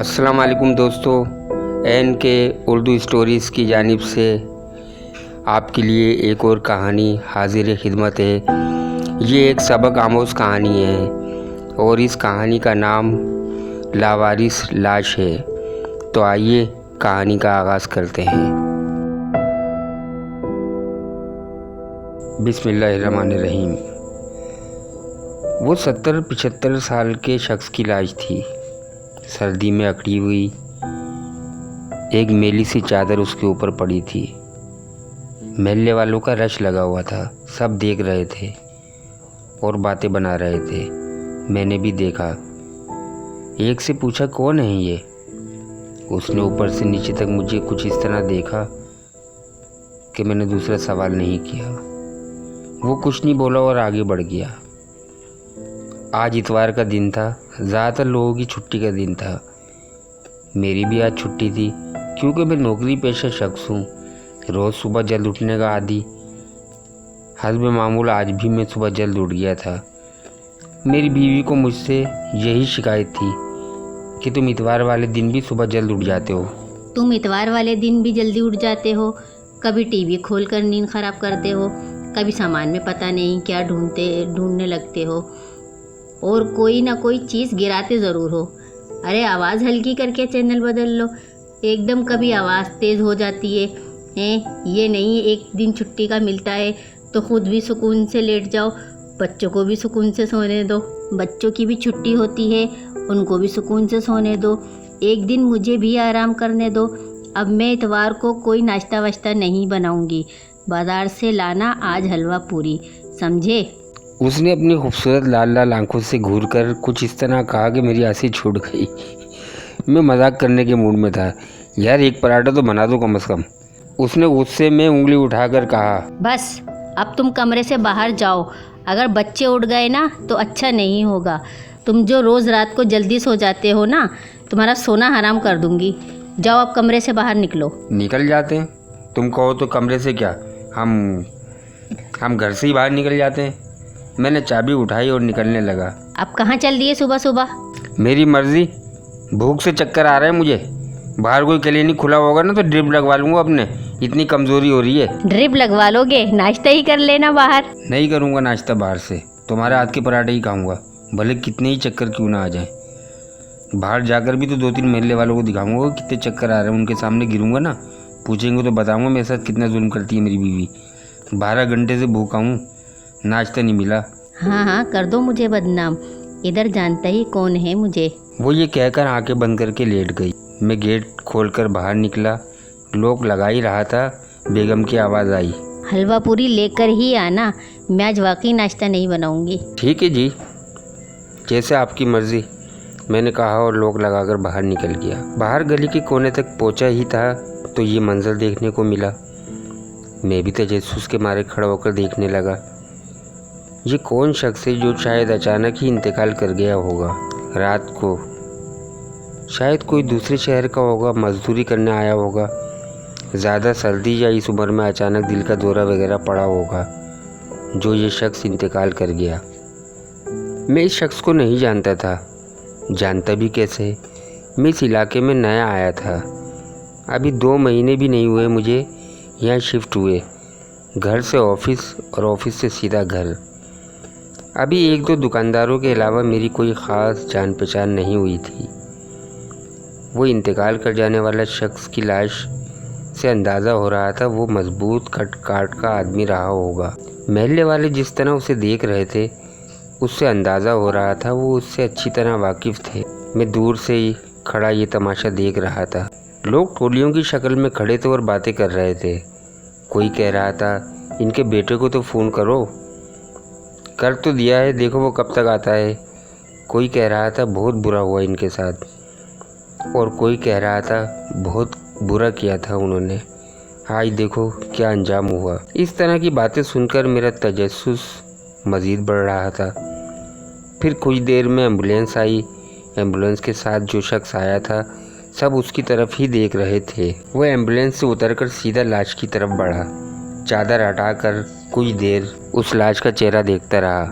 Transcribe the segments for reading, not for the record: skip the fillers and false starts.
अस्सलाम वालेकुम दोस्तों, एन के उर्दू स्टोरीज़ की जानिब से आपके लिए एक और कहानी हाजिर खिदमत है। ये एक सबक आमोज़ कहानी है और इस कहानी का नाम लावारिस लाश है। तो आइए कहानी का आगाज़ करते हैं। बिस्मिल्लाहिर्रहमानिर्रहीम। वो 70-75 साल के शख्स की लाश थी। सर्दी में अकड़ी हुई एक मेली सी चादर उसके ऊपर पड़ी थी। महल्ले वालों का रश लगा हुआ था। सब देख रहे थे और बातें बना रहे थे। मैंने भी देखा। एक से पूछा, कौन है ये? उसने ऊपर से नीचे तक मुझे कुछ इस तरह देखा कि मैंने दूसरा सवाल नहीं किया। वो कुछ नहीं बोला और आगे बढ़ गया। आज इतवार का दिन था। ज़्यादातर लोगों की छुट्टी का दिन था। मेरी भी आज छुट्टी थी क्योंकि मैं नौकरी पेशा शख्स हूँ। रोज़ सुबह जल्द उठने का आदी। हस्ब मामूल आज भी मैं सुबह जल्द उठ गया था। मेरी बीवी को मुझसे यही शिकायत थी कि तुम इतवार वाले दिन भी सुबह जल्द उठ जाते हो। तुम इतवार वाले दिन भी जल्दी उठ जाते हो। कभी टीवी खोलकर नींद खराब करते हो, कभी सामान में पता नहीं क्या ढूंढने लगते हो और कोई ना कोई चीज़ गिराते ज़रूर हो। अरे आवाज़ हल्की करके चैनल बदल लो। एकदम कभी आवाज़ तेज़ हो जाती है। ये नहीं एक दिन छुट्टी का मिलता है तो ख़ुद भी सुकून से लेट जाओ, बच्चों को भी सुकून से सोने दो। बच्चों की भी छुट्टी होती है, उनको भी सुकून से सोने दो। एक दिन मुझे भी आराम करने दो। अब मैं इतवार को कोई नाश्ता वाश्ता नहीं बनाऊंगी। बाज़ार से लाना आज हलवा पूरी, समझे? उसने अपनी खूबसूरत लाल लाल आंखों से घूरकर कुछ इस तरह कहा कि मेरी हंसी छूट गई। मैं मजाक करने के मूड में था। यार एक पराठा तो बना दो कम से कम। उसने गुस्से में उंगली उठाकर कहा, बस अब तुम कमरे से बाहर जाओ। अगर बच्चे उठ गए ना तो अच्छा नहीं होगा। तुम जो रोज़ रात को जल्दी सो जाते हो ना, तुम्हारा सोना हराम कर दूंगी। जाओ अब कमरे से बाहर निकलो। निकल जाते हैं? तुम कहो तो कमरे से क्या, हम घर से ही बाहर निकल जाते हैं। मैंने चाबी उठाई और निकलने लगा। अब कहाँ चल दिए सुबह सुबह? मेरी मर्जी। भूख से चक्कर आ रहे हैं मुझे। बाहर कोई क्लिनिक खुला होगा ना तो ड्रिप लगवा लूँगा अपने। इतनी कमज़ोरी हो रही है। ड्रिप लगवा लोगे? नाश्ता ही कर लेना बाहर। नहीं करूँगा नाश्ता बाहर से। तुम्हारे हाथ के पराठे ही खाऊंगा, भले कितने ही चक्कर क्यों ना आ जाएं। बाहर जाकर भी तो 2-3 महल्ले वालों को दिखाऊंगा कितने चक्कर आ रहे हैं। उनके सामने गिरूंगा ना, पूछेंगे तो बताऊंगा मेरे साथ कितना जुल्म करती है मेरी बीवी। 12 घंटे से भूखा हूँ, नाश्ता नहीं मिला। हाँ कर दो मुझे बदनाम। इधर जानता ही कौन है मुझे। वो ये कहकर आंखें बंद करके लेट गई। मैं गेट खोलकर बाहर निकला। लॉक लगा ही रहा था, बेगम की आवाज़ आई, हलवा पूरी लेकर ही आना। मैं आज वाकई नाश्ता नहीं बनाऊंगी। ठीक है जी, जैसे आपकी मर्ज़ी, मैंने कहा और लॉक लगाकर बाहर निकल गया। बाहर गली के कोने तक पहुंचा ही था तो ये मंजर देखने को मिला। मैं भी तजस्सुस के मारे खड़ा होकर देखने लगा। ये कौन शख्स है जो शायद अचानक ही इंतकाल कर गया होगा रात को। शायद कोई दूसरे शहर का होगा, मजदूरी करने आया होगा। ज़्यादा सर्दी या इस उम्र में अचानक दिल का दौरा वगैरह पड़ा होगा जो ये शख्स इंतकाल कर गया। मैं इस शख्स को नहीं जानता था। जानता भी कैसे? मैं इस इलाके में नया आया था। अभी 2 महीने भी नहीं हुए मुझे यहाँ शिफ्ट हुए। घर से ऑफिस और ऑफिस से सीधा घर। अभी 1-2 दुकानदारों के अलावा मेरी कोई ख़ास जान पहचान नहीं हुई थी। वो इंतकाल कर जाने वाला शख्स की लाश से अंदाज़ा हो रहा था वो मजबूत कट काट का आदमी रहा होगा। महल्ले वाले जिस तरह उसे देख रहे थे उससे अंदाज़ा हो रहा था वो उससे अच्छी तरह वाकिफ़ थे। मैं दूर से ही खड़ा ये तमाशा देख रहा था। लोग टोलियों की शक्ल में खड़े थे और बातें कर रहे थे। कोई कह रहा था, इनके बेटे को तो फ़ोन करो। कर तो दिया है, देखो वो कब तक आता है। कोई कह रहा था बहुत बुरा हुआ इनके साथ, और कोई कह रहा था बहुत बुरा किया था उन्होंने, आज देखो क्या अंजाम हुआ। इस तरह की बातें सुनकर मेरा तजस्सुस मज़ीद बढ़ रहा था। फिर कुछ देर में एम्बुलेंस आई। एम्बुलेंस के साथ जो शख्स आया था सब उसकी तरफ ही देख रहे थे। वो एम्बुलेंस से उतरकर सीधा लाश की तरफ बढ़ा। चादर हटाकर कुछ देर उस लाश का चेहरा देखता रहा,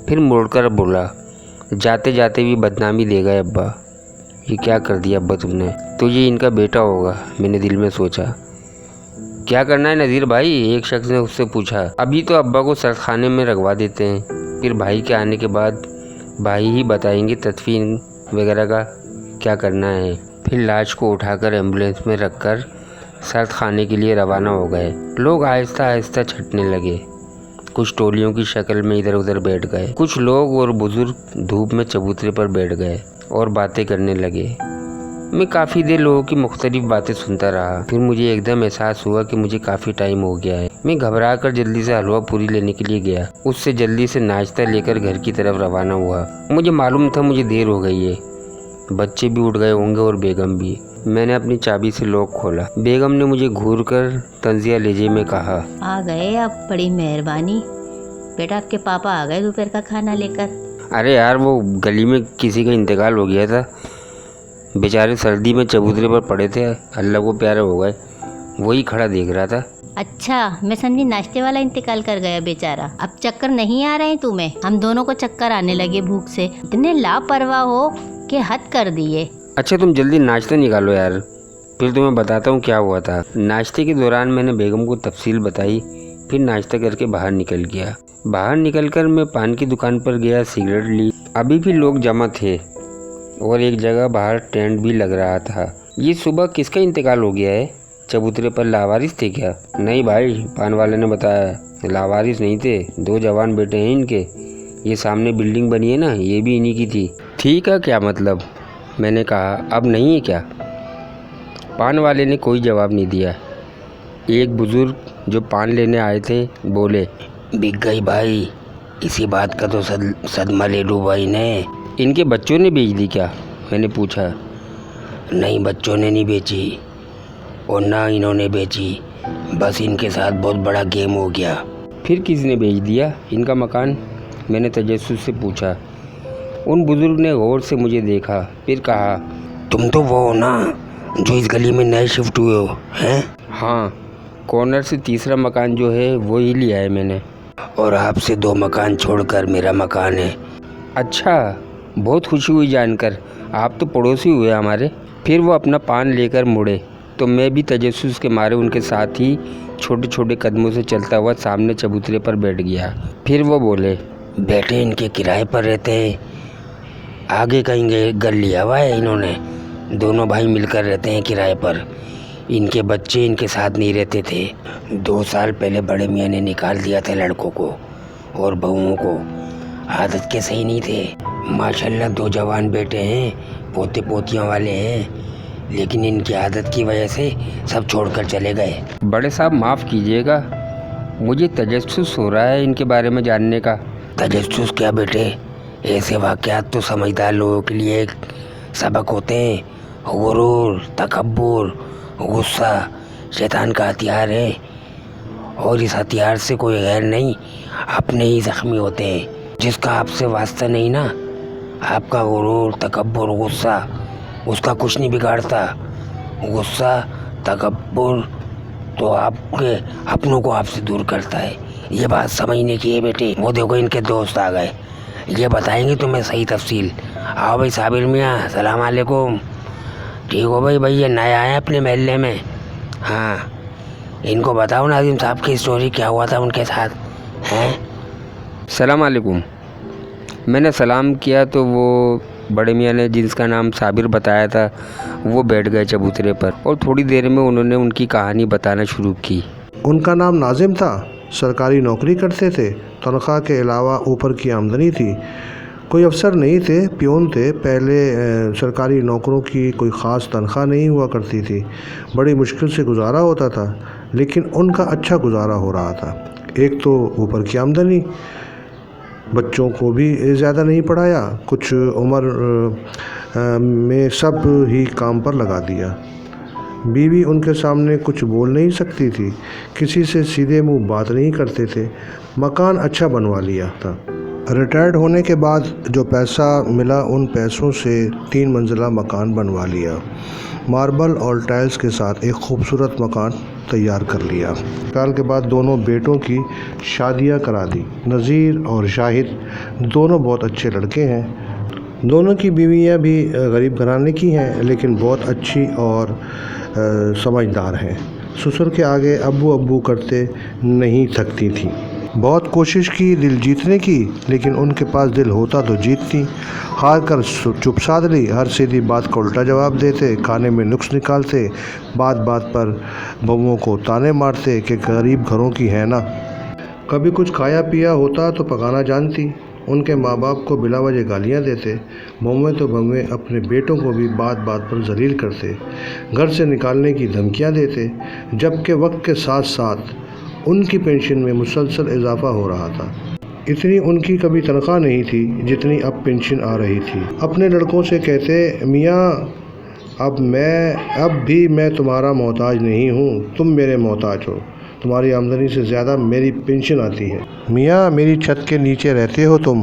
फिर मुड़कर बोला, जाते जाते भी बदनामी दे गए अब्बा। ये क्या कर दिया अब्बा तुमने? तो ये इनका बेटा होगा, मैंने दिल में सोचा। क्या करना है नज़ीर भाई? एक शख्स ने उससे पूछा। अभी तो अब्बा को सड़खाने में रखवा देते हैं, फिर भाई के आने के बाद भाई ही बताएंगे तदफीन वगैरह का क्या करना है। फिर लाश को उठाकर एम्बुलेंस में रखकर सड़खाने के लिए रवाना हो गए। लोग आहिस्ता आहिस्ता छटने लगे। कुछ टोलियों की शक्ल में इधर उधर बैठ गए। कुछ लोग और बुजुर्ग धूप में चबूतरे पर बैठ गए और बातें करने लगे। मैं काफ़ी देर लोगों की मुख्तलिफ बातें सुनता रहा। फिर मुझे एकदम एहसास हुआ कि मुझे काफ़ी टाइम हो गया है। मैं घबरा कर जल्दी से हलवा पूरी लेने के लिए गया। उससे जल्दी से नाश्ता लेकर घर की तरफ रवाना हुआ। मुझे मालूम था मुझे देर हो गई है। बच्चे भी उठ गए होंगे और बेगम भी। मैंने अपनी चाबी से लॉक खोला। बेगम ने मुझे घूर कर तंजिया लहजे में कहा, आ गए आप, बड़ी मेहरबानी। बेटा आपके पापा आ गए दोपहर का खाना लेकर। अरे यार, वो गली में किसी का इंतकाल हो गया था। बेचारे सर्दी में चबूतरे पर पड़े थे, अल्लाह को प्यारे हो गए। वही खड़ा देख रहा था। अच्छा, मैं समझी नाश्ते वाला इंतकाल कर गया बेचारा। अब चक्कर नहीं आ रहे हैं तुम्हें? हम दोनों को चक्कर आने लगे भूख से। इतने लापरवाह हो कि हद कर दिए। अच्छा तुम जल्दी नाश्ता निकालो यार, फिर तुम्हें बताता हूँ क्या हुआ था। नाश्ते के दौरान मैंने बेगम को तफसील बताई। फिर नाश्ता करके बाहर निकल गया। बाहर निकलकर मैं पान की दुकान पर गया, सिगरेट ली। अभी भी लोग जमा थे और एक जगह बाहर टेंट भी लग रहा था। ये सुबह किसका इंतकाल हो गया है? चबूतरे पर लावारिस थे क्या? नहीं भाई, पान वाले ने बताया लावारिस नहीं थे, 2 जवान बेटे हैं इनके। ये सामने बिल्डिंग बनी है ना, ये भी इन्हीं की थी। ठीक है, क्या मतलब? मैंने कहा, अब नहीं है क्या? पान वाले ने कोई जवाब नहीं दिया। एक बुजुर्ग जो पान लेने आए थे बोले, बिक गई भाई, इसी बात का तो सदमा ले लूँ भाई ने। इनके बच्चों ने बेच दी क्या? मैंने पूछा। नहीं, बच्चों ने नहीं बेची और ना इन्होंने बेची, बस इनके साथ बहुत बड़ा गेम हो गया। फिर किसने बेच दिया इनका मकान? मैंने तजस्सुस से पूछा। उन बुजुर्ग ने गौर से मुझे देखा, फिर कहा, तुम तो वो हो ना जो इस गली में नए शिफ्ट हुए हो, हैं? हाँ, कॉर्नर से तीसरा मकान जो है वो ही लिया है मैंने। और आपसे 2 मकान छोड़कर मेरा मकान है। अच्छा, बहुत खुशी हुई जानकर। आप तो पड़ोसी हुए हमारे। फिर वो अपना पान लेकर मुड़े तो मैं भी तजस्सुस के मारे उनके साथ ही छोटे छोटे कदमों से चलता हुआ सामने चबूतरे पर बैठ गया। फिर वो बोले, बेटे इनके किराए पर रहते हैं, आगे कहीं घर लिया हुआ है इन्होंने। दोनों भाई मिलकर रहते हैं किराए पर। इनके बच्चे इनके साथ नहीं रहते थे। 2 साल पहले बड़े मियाँ ने निकाल दिया था लड़कों को और बहुओं को। आदत के सही नहीं थे। माशाल्लाह 2 जवान बेटे हैं, पोते पोतियों वाले हैं, लेकिन इनकी आदत की वजह से सब छोड़कर चले गए। बड़े साहब माफ़ कीजिएगा, मुझे तजस्सुस हो रहा है इनके बारे में जानने का। तजस्सुस क्या बेटे, ऐसे वाक़यात तो समझदार लोगों के लिए एक सबक होते हैं। गुरूर, तकब्बुर, गुस्सा शैतान का हथियार है और इस हथियार से कोई गैर नहीं, अपने ही ज़ख्मी होते हैं। जिसका आपसे वास्ता नहीं ना, आपका गुरूर, तकब्बुर, गुस्सा उसका कुछ नहीं बिगाड़ता। गुस्सा, तकब्बुर तो आपके अपनों को आपसे दूर करता है। ये बात समझने की है बेटे। वो देखो इनके दोस्त आ गए, ये बताएंगे तुम्हें सही तफसील। आओ भाई साबिर मियाँ, सलाम अलैकुम। ठीक हो भाई? ये नए आए अपने महल्ले में। हाँ, इनको बताओ नाज़िम साहब की स्टोरी, क्या हुआ था उनके साथ, हैं? सलाम अलैकुम। मैंने सलाम किया तो वो बड़े मियाँ ने, जिसका नाम साबिर बताया था, वो बैठ गए चबूतरे पर और थोड़ी देर में उन्होंने उनकी कहानी बताना शुरू की। उनका नाम नाजिम था, सरकारी नौकरी करते थे, तनख्वाह के अलावा ऊपर की आमदनी थी। कोई अफसर नहीं थे, प्यून थे। पहले सरकारी नौकरों की कोई ख़ास तनख्वाह नहीं हुआ करती थी, बड़ी मुश्किल से गुजारा होता था, लेकिन उनका अच्छा गुजारा हो रहा था। एक तो ऊपर की आमदनी, बच्चों को भी ज़्यादा नहीं पढ़ाया, कुछ उम्र में सब ही काम पर लगा दिया। बीवी उनके सामने कुछ बोल नहीं सकती थी, किसी से सीधे मुंह बात नहीं करते थे। मकान अच्छा बनवा लिया था। रिटायर्ड होने के बाद जो पैसा मिला, उन पैसों से 3 मंजिला मकान बनवा लिया। मार्बल और टाइल्स के साथ एक खूबसूरत मकान तैयार कर लिया। साल के बाद दोनों बेटों की शादियां करा दी। नज़ीर और शाहिद दोनों बहुत अच्छे लड़के हैं। दोनों की बीवियां भी गरीब घराने की हैं, लेकिन बहुत अच्छी और समझदार हैं। ससुर के आगे अब्बू अब्बू करते नहीं थकती थी। बहुत कोशिश की दिल जीतने की, लेकिन उनके पास दिल होता तो जीतती। हार कर चुप साध ली, हर सीधी बात का उल्टा जवाब देते, खाने में नुक्स निकालते, बात बात पर बहुओं को ताने मारते कि गरीब घरों की है ना। कभी कुछ खाया पिया होता तो पकाना जानती। उनके माँ बाप को बिला वजह गालियाँ देते। बहुएं तो बहुएं अपने बेटों को भी बात बात पर जलील करते, घर से निकालने की धमकियाँ देते, जबकि वक्त के साथ साथ उनकी पेंशन में मुसलसल इजाफा हो रहा था। इतनी उनकी कभी तनख्वाह नहीं थी जितनी अब पेंशन आ रही थी। अपने लड़कों से कहते, मियाँ अब भी मैं तुम्हारा मोहताज नहीं हूँ, तुम मेरे मोहताज हो। तुम्हारी आमदनी से ज़्यादा मेरी पेंशन आती है। मियाँ मेरी छत के नीचे रहते हो तुम।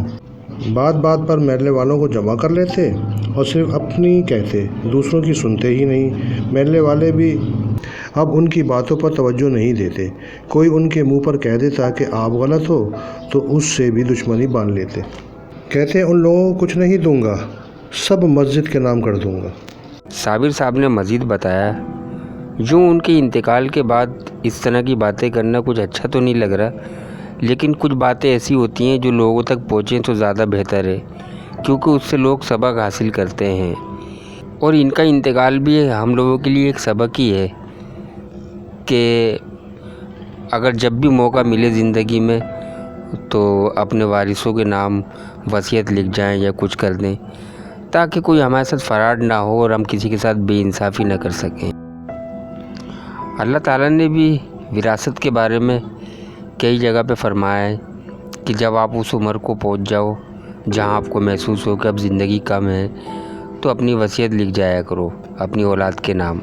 बात बात पर महल्ले वालों को जमा कर लेते और सिर्फ अपनी कहते, दूसरों की सुनते ही नहीं। महल्ले वाले भी अब उनकी बातों पर तवज्जो नहीं देते। कोई उनके मुंह पर कह देता कि आप गलत हो तो उससे भी दुश्मनी बांध लेते। कहते उन लोगों को कुछ नहीं दूंगा, सब मस्जिद के नाम कर दूंगा। साबिर साहब ने मज़ीद बताया, यूँ उनके इंतकाल के बाद इस तरह की बातें करना कुछ अच्छा तो नहीं लग रहा, लेकिन कुछ बातें ऐसी होती हैं जो लोगों तक पहुँचें तो ज़्यादा बेहतर है, क्योंकि उससे लोग सबक हासिल करते हैं। और इनका इंतकाल भी हम लोगों के लिए एक सबक ही है कि अगर जब भी मौका मिले ज़िंदगी में तो अपने वारिसों के नाम वसीयत लिख जाएं या कुछ कर दें, ताकि कोई हमारे साथ फ़राड ना हो और हम किसी के साथ बेइंसाफ़ी ना कर सकें। अल्लाह ताला ने भी विरासत के बारे में कई जगह पे फरमाया है कि जब आप उस उम्र को पहुंच जाओ जहां आपको महसूस हो कि अब ज़िंदगी कम है, तो अपनी वसीयत लिख जाया करो अपनी औलाद के नाम,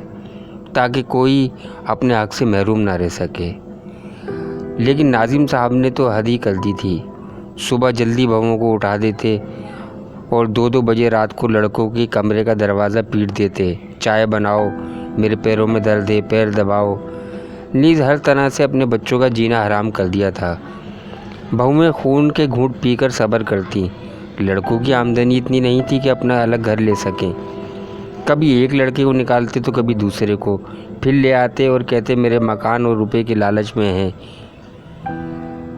ताकि कोई अपने हक़ से महरूम ना रह सके। लेकिन नाजिम साहब ने तो हद ही कर दी थी। सुबह जल्दी बहुओं को उठा देते और 2-2 बजे रात को लड़कों के कमरे का दरवाज़ा पीट देते, चाय बनाओ, मेरे पैरों में दर्द है, पैर दबाओ। नीज़ हर तरह से अपने बच्चों का जीना हराम कर दिया था। बहुएं खून के घूंट पीकर सब्र करती। लड़कों की आमदनी इतनी नहीं थी कि अपना अलग घर ले सकें। कभी एक लड़के को निकालते तो कभी दूसरे को, फिर ले आते और कहते मेरे मकान और रुपए के लालच में हैं।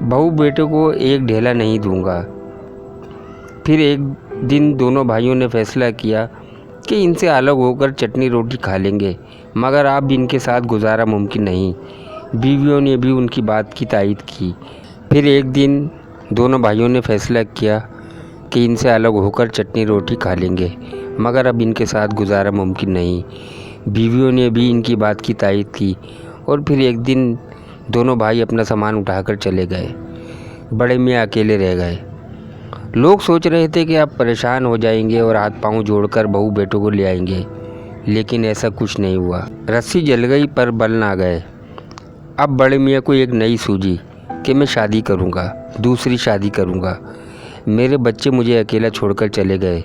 बहू बेटे को एक ढेला नहीं दूंगा। फिर एक दिन दोनों भाइयों ने फैसला किया कि इनसे अलग होकर चटनी रोटी खा लेंगे, मगर अब इनके साथ गुजारा मुमकिन नहीं। बीवियों ने भी उनकी बात की तायीद की। फिर एक दिन दोनों भाइयों ने फैसला किया कि इनसे अलग होकर चटनी रोटी खा लेंगे, मगर अब इनके साथ गुजारा मुमकिन नहीं। बीवियों ने भी इनकी बात की तायीद की। और फिर एक दिन दोनों भाई अपना सामान उठाकर चले गए। बड़े मियाँ अकेले रह गए। लोग सोच रहे थे कि अब परेशान हो जाएंगे और हाथ पांव जोड़कर बहू बेटों को ले आएंगे, लेकिन ऐसा कुछ नहीं हुआ। रस्सी जल गई पर बल ना गए। अब बड़े मियाँ को एक नई सूझी कि मैं शादी करूँगा, दूसरी शादी करूँगा। मेरे बच्चे मुझे अकेला छोड़कर चले गए।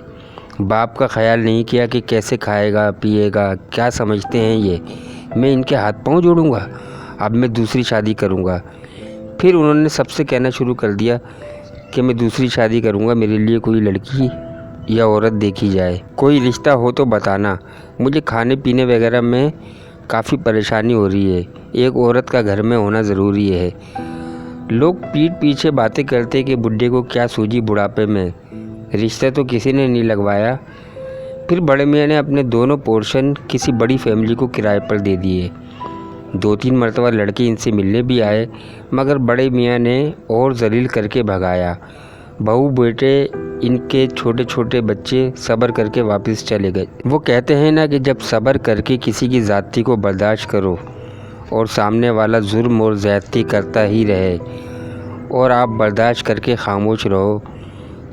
बाप का ख्याल नहीं किया कि कैसे खाएगा पिएगा, क्या समझते हैं ये, मैं इनके हाथ पांव जोड़ूंगा, अब मैं दूसरी शादी करूंगा। फिर उन्होंने सबसे कहना शुरू कर दिया कि मैं दूसरी शादी करूंगा, मेरे लिए कोई लड़की या औरत देखी जाए, कोई रिश्ता हो तो बताना, मुझे खाने पीने वगैरह में काफ़ी परेशानी हो रही है, एक औरत का घर में होना ज़रूरी है। लोग पीठ पीछे बातें करते कि बुढ़े को क्या सूझी बुढ़ापे में, रिश्ता तो किसी ने नहीं लगवाया। फिर बड़े मियाँ ने अपने दोनों पोर्शन किसी बड़ी फैमिली को किराए पर दे दिए। 2-3 मरतबा लड़के इनसे मिलने भी आए, मगर बड़े मियाँ ने और जलील करके भगाया। बहू बेटे इनके छोटे छोटे बच्चे सब्र करके वापस चले गए। वो कहते हैं ना कि जब सब्र करके किसी की ज़्यादती को बर्दाश्त करो और सामने वाला जुल्म और ज़्यादती करता ही रहे और आप बर्दाश्त करके खामोश रहो,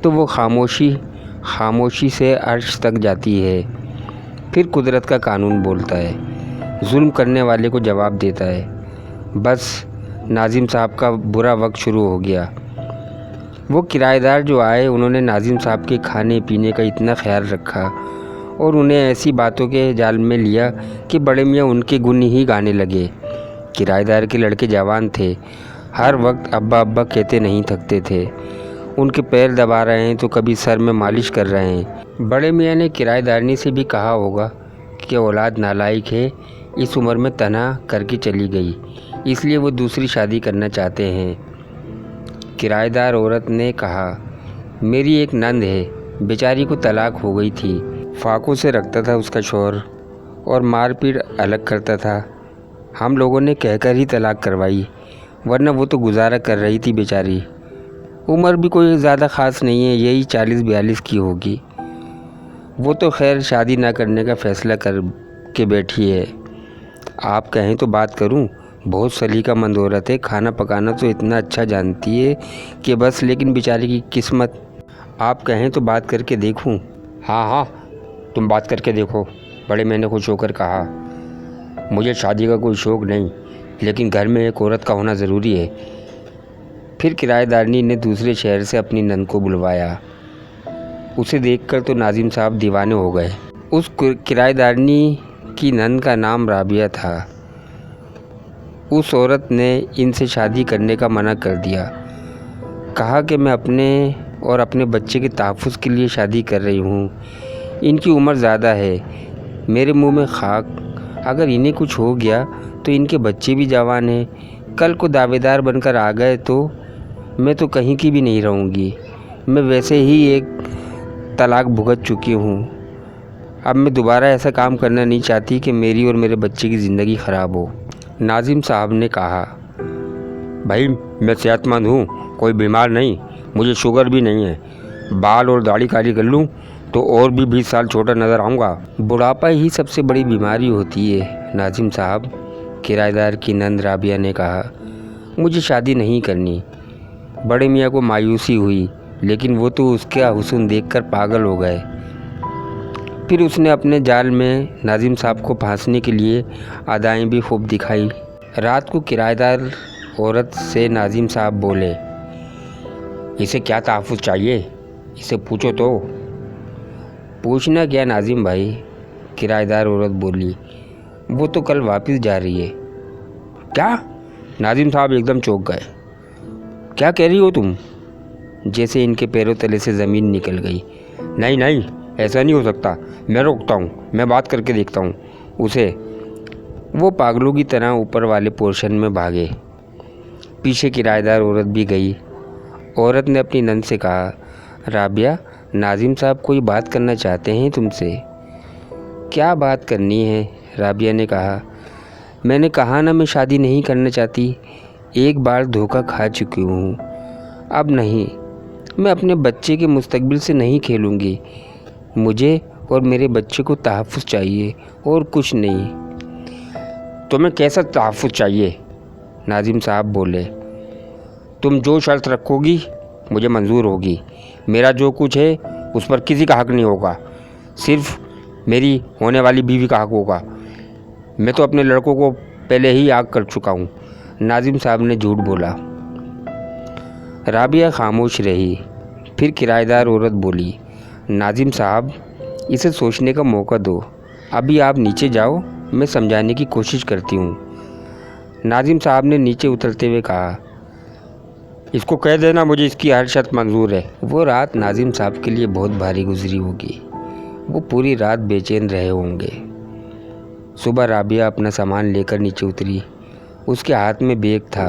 तो वो खामोशी से अर्श तक जाती है। फिर कुदरत का कानून बोलता है, जुल्म करने वाले को जवाब देता है। बस नाजिम साहब का बुरा वक्त शुरू हो गया। वो किराएदार जो आए, उन्होंने नाजिम साहब के खाने पीने का इतना ख्याल रखा और उन्हें ऐसी बातों के जाल में लिया कि बड़े मियाँ उनके गुण ही गाने लगे। किराएदार के लड़के जवान थे, हर वक्त अब्बा अब्बा कहते नहीं थकते थे। उनके पैर दबा रहे हैं तो कभी सर में मालिश कर रहे हैं। बड़े मियाँ ने किराएदारनी से भी कहा होगा कि औलाद नालायक है, इस उम्र में तनहा करके चली गई, इसलिए वो दूसरी शादी करना चाहते हैं। किराएदार औरत ने कहा, मेरी एक नंद है, बेचारी को तलाक हो गई थी, फाकों से रखता था उसका शौहर और मारपीट अलग करता था। हम लोगों ने कहकर ही तलाक करवाई, वरना वो तो गुजारा कर रही थी बेचारी। उम्र भी कोई ज़्यादा ख़ास नहीं है, यही 40-42 की होगी। वो तो खैर शादी ना करने का फ़ैसला कर के बैठी है। आप कहें तो बात करूं, बहुत सलीकामंद औरत है, खाना पकाना तो इतना अच्छा जानती है कि बस, लेकिन बेचारी की किस्मत। आप कहें तो बात करके देखूं? हाँ हाँ, तुम बात करके देखो, बड़े मैंने खुश होकर कहा। मुझे शादी का कोई शौक़ नहीं, लेकिन घर में एक औरत का होना ज़रूरी है। फिर किराएदारनी ने दूसरे शहर से अपनी नंद को बुलवाया। उसे देखकर तो नाजिम साहब दीवाने हो गए। उस किराएदारनी की नंद का नाम राबिया था। उस औरत ने इनसे शादी करने का मना कर दिया, कहा कि मैं अपने और अपने बच्चे के तहफ़्फ़ुज़ के लिए शादी कर रही हूँ। इनकी उम्र ज़्यादा है, मेरे मुंह में खाक, अगर इन्हें कुछ हो गया तो इनके बच्चे भी जवान हैं, कल को दावेदार बनकर आ गए तो मैं तो कहीं की भी नहीं रहूँगी। मैं वैसे ही एक तलाक भुगत चुकी हूँ, अब मैं दोबारा ऐसा काम करना नहीं चाहती कि मेरी और मेरे बच्चे की ज़िंदगी ख़राब हो। नाजिम साहब ने कहा, भाई मैं सेहतमंद हूँ, कोई बीमार नहीं, मुझे शुगर भी नहीं है। बाल और दाढ़ी काली कर लूँ तो और भी 20 साल छोटा नज़र आऊँगा। बुढ़ापा ही सबसे बड़ी बीमारी होती है नाजिम साहब, किराएदार की नंद राबिया ने कहा। मुझे शादी नहीं करनी। बड़े मियाँ को मायूसी हुई, लेकिन वो तो उसका हुस्न देखकर पागल हो गए। फिर उसने अपने जाल में नाजिम साहब को फांसने के लिए अदाएँ भी खूब दिखाई। रात को किराएदार औरत से नाजिम साहब बोले, इसे क्या तहफ़्फ़ुज़ चाहिए, इसे पूछो तो। पूछना क्या नाजिम भाई, किराएदार औरत बोली, वो तो कल वापस जा रही है। क्या? नाजिम साहब एकदम चौंक गए। क्या कह रही हो तुम? जैसे इनके पैरों तले से ज़मीन निकल गई। नहीं नहीं, ऐसा नहीं हो सकता, मैं रोकता हूँ, मैं बात करके देखता हूँ उसे। वो पागलों की तरह ऊपर वाले पोर्शन में भागे। पीछे किराएदार औरत भी गई। औरत ने अपनी नंद से कहा, राबिया, नाजिम साहब कोई बात करना चाहते हैं तुमसे। क्या बात करनी है? राबिया ने कहा, मैंने कहा ना मैं शादी नहीं करना चाहती, एक बार धोखा खा चुकी हूँ, अब नहीं। मैं अपने बच्चे के मुस्तकबिल से नहीं खेलूँगी। मुझे और मेरे बच्चे को तहफ़्फ़ुज़ चाहिए और कुछ नहीं। तुम्हें कैसा तहफ़्फ़ुज़ चाहिए? नाजिम साहब बोले, तुम जो शर्त रखोगी मुझे मंजूर होगी। मेरा जो कुछ है उस पर किसी का हक़ नहीं होगा, सिर्फ मेरी होने वाली बीवी का हक़ होगा। मैं तो अपने लड़कों को पहले ही आग कर चुका हूँ। नाजिम साहब ने झूठ बोला। राबिया खामोश रही। फिर किराएदार औरत बोली, नाजिम साहब, इसे सोचने का मौका दो, अभी आप नीचे जाओ, मैं समझाने की कोशिश करती हूँ। नाजिम साहब ने नीचे उतरते हुए कहा, इसको कह देना मुझे इसकी हर शर्त मंजूर है। वो रात नाजिम साहब के लिए बहुत भारी गुजरी होगी। वो पूरी रात बेचैन रहे होंगे। सुबह राबिया अपना सामान लेकर नीचे उतरी। उसके हाथ में बैग था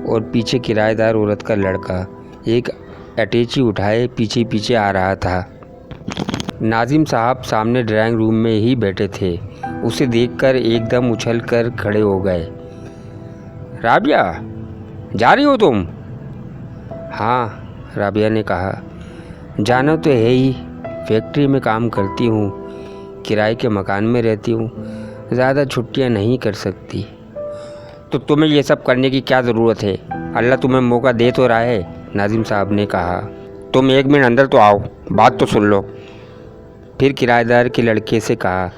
और पीछे किराएदार औरत का लड़का एक अटैची उठाए पीछे पीछे आ रहा था। नाजिम साहब सामने ड्राइंग रूम में ही बैठे थे। उसे देखकर एकदम उछल कर खड़े हो गए। राबिया, जा रही हो तुम? हाँ, राबिया ने कहा, जाना तो है ही, फैक्ट्री में काम करती हूँ, किराए के मकान में रहती हूँ, ज़्यादा छुट्टियाँ नहीं कर सकती। तो तुम्हें ये सब करने की क्या ज़रूरत है? अल्लाह तुम्हें मौका दे तो रहा है, नाजिम साहब ने कहा। तुम 1 मिनट अंदर तो आओ, बात तो सुन लो। फिर किराएदार के लड़के से कहा,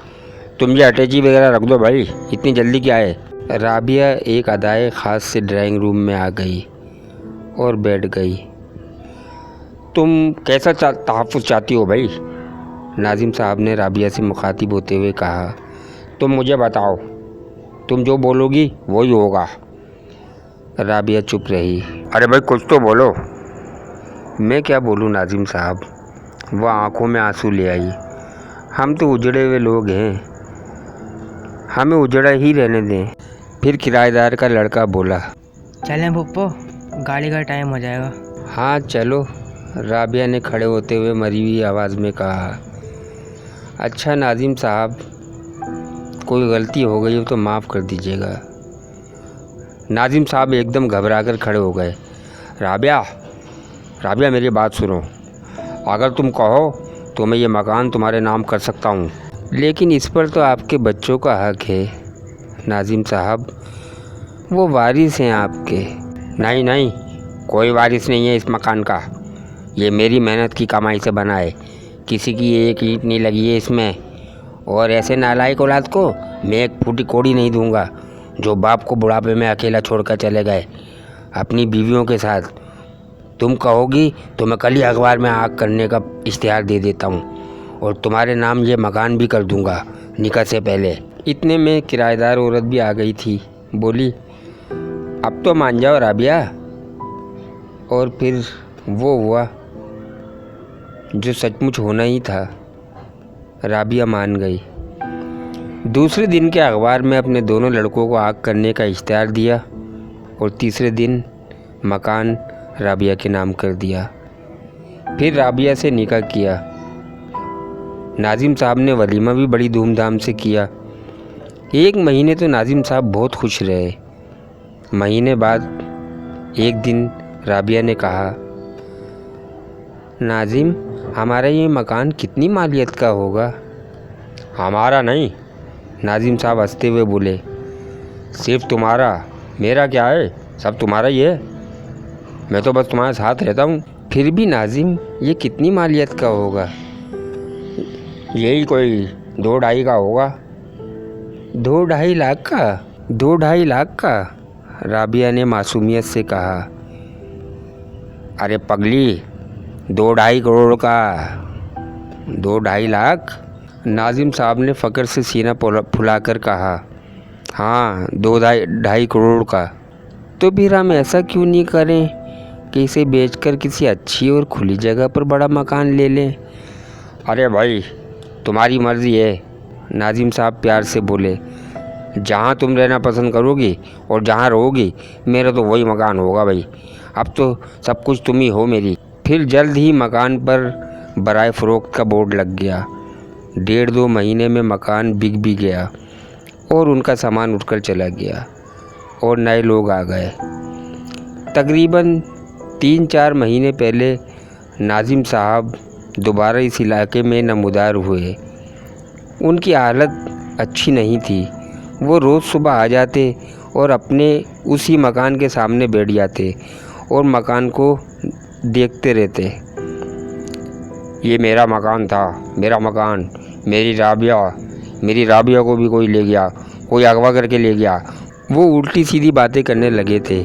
तुम ये अटैची वगैरह रख दो भाई, इतनी जल्दी क्या है? राबिया एक अदाए ख़ास से ड्राइंग रूम में आ गई और बैठ गई। तुम कैसा तहफ़्फ़ुज़ चाहती हो भाई? नाजिम साहब ने राबिया से मुखातिब होते हुए कहा, तुम मुझे बताओ, तुम जो बोलोगी वही होगा। राबिया चुप रही। अरे भाई कुछ तो बोलो। मैं क्या बोलूँ नाजिम साहब, वो आंखों में आंसू ले आई। हम तो उजड़े हुए लोग हैं, हमें उजड़ा ही रहने दें। फिर किराएदार का लड़का बोला, चलें पप्पो, गाड़ी का टाइम हो जाएगा। हाँ चलो, राबिया ने खड़े होते हुए मरी हुई आवाज़ में कहा। अच्छा नाजिम साहब, कोई गलती हो गई हो तो माफ़ कर दीजिएगा। नाजिम साहब एकदम घबरा कर खड़े हो गए। राबिया, राबिया मेरी बात सुनो, अगर तुम कहो तो मैं ये मकान तुम्हारे नाम कर सकता हूँ, लेकिन इस पर तो आपके बच्चों का हक है नाजिम साहब, वो वारिस हैं आपके। नहीं नहीं, कोई वारिस नहीं है इस मकान का, ये मेरी मेहनत की कमाई से बना है, किसी की एक ईंट नहीं लगी है इसमें। और ऐसे नालायक औलाद को मैं एक फूटी कोड़ी नहीं दूंगा जो बाप को बुढ़ापे में अकेला छोड़कर चले गए अपनी बीवियों के साथ। तुम कहोगी तो मैं कल ही अखबार में आग करने का इश्तिहार दे देता हूँ और तुम्हारे नाम ये मकान भी कर दूंगा निकाह से पहले। इतने में किराएदार औरत भी आ गई थी। बोली, अब तो मान जाओ राबिया। और फिर वो हुआ जो सचमुच होना ही था, राबिया मान गई। दूसरे दिन के अखबार में अपने दोनों लड़कों को आग करने का इश्तिहार दिया और तीसरे दिन मकान राबिया के नाम कर दिया। फिर राबिया से निकाह किया। नाजिम साहब ने वलीमा भी बड़ी धूमधाम से किया। 1 महीने तो नाजिम साहब बहुत खुश रहे। महीने बाद एक दिन राबिया ने कहा, नाजिम, हमारा ये मकान कितनी मालियत का होगा? हमारा नहीं, नाजिम साहब हंसते हुए बोले, सिर्फ तुम्हारा, मेरा क्या है, सब तुम्हारा ही है, मैं तो बस तुम्हारे साथ रहता हूँ। फिर भी नाजिम, ये कितनी मालियत का होगा? यही कोई 2-2.5 का होगा। 2-2.5 लाख का? 2-2.5 लाख का? राबिया ने मासूमियत से कहा। अरे पगली, 2-2.5 करोड़ का, 2-2.5 लाख? नाजिम साहब ने फ़क्र से सीना फुलाकर कहा, हाँ 2-2.5 करोड़ का। तो फिर हम ऐसा क्यों नहीं करें कि इसे बेचकर किसी अच्छी और खुली जगह पर बड़ा मकान ले लें? अरे भाई, तुम्हारी मर्ज़ी है, नाजिम साहब प्यार से बोले। जहाँ तुम रहना पसंद करोगी और जहाँ रहोगी, मेरा तो वही मकान होगा भाई। अब तो सब कुछ तुम ही हो मेरी। फिर जल्द ही मकान पर बराए फ़रोख्त का बोर्ड लग गया। 1.5-2 महीने में मकान बिक भी गया और उनका सामान उठकर चला गया और नए लोग आ गए। तकरीबन 3-4 महीने पहले नाजिम साहब दोबारा इस इलाके में नमूदार हुए। उनकी हालत अच्छी नहीं थी। वो रोज़ सुबह आ जाते और अपने उसी मकान के सामने बैठ जाते और मकान को देखते रहते। ये मेरा मकान था, मेरा मकान, मेरी राबिया को भी कोई ले गया, कोई अगवा करके ले गया। वो उल्टी सीधी बातें करने लगे थे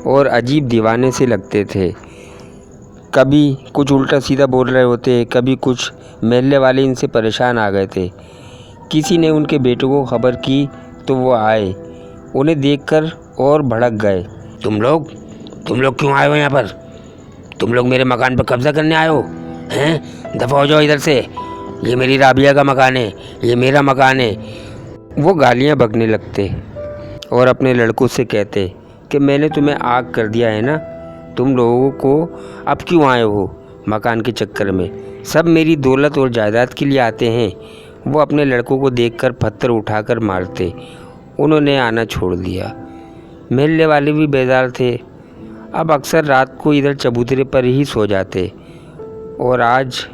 और अजीब दीवाने से लगते थे। कभी कुछ उल्टा सीधा बोल रहे होते, कभी कुछ। महल्ले वाले इनसे परेशान आ गए थे। किसी ने उनके बेटों को खबर की तो वो आए, उन्हें देखकर और भड़क गए। तुम लोग क्यों आए हो यहाँ पर? तुम लोग मेरे मकान पर कब्ज़ा करने आए हो हैं? दफ़ा हो जाओ इधर से, ये मेरी राबिया का मकान है, ये मेरा मकान है। वो गालियाँ बकने लगते और अपने लड़कों से कहते कि मैंने तुम्हें आग कर दिया है ना, तुम लोगों को अब क्यों आए हो मकान के चक्कर में? सब मेरी दौलत और जायदाद के लिए आते हैं। वो अपने लड़कों को देखकर पत्थर उठाकर मारते। उन्होंने आना छोड़ दिया। महल्ले वाले भी बेजार थे। अब अक्सर रात को इधर चबूतरे पर ही सो जाते और आज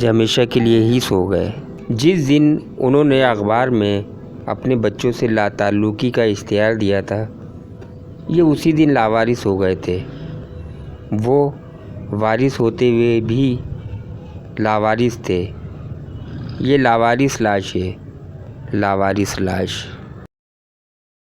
हमेशा के लिए ही सो गए। जिस दिन उन्होंने अखबार में अपने बच्चों से लाताल्लुकी का इश्तिहार दिया था, ये उसी दिन लावारिस हो गए थे। वो वारिस होते हुए भी लावारिस थे। ये लावारिस लाश है, लावारिस लाश।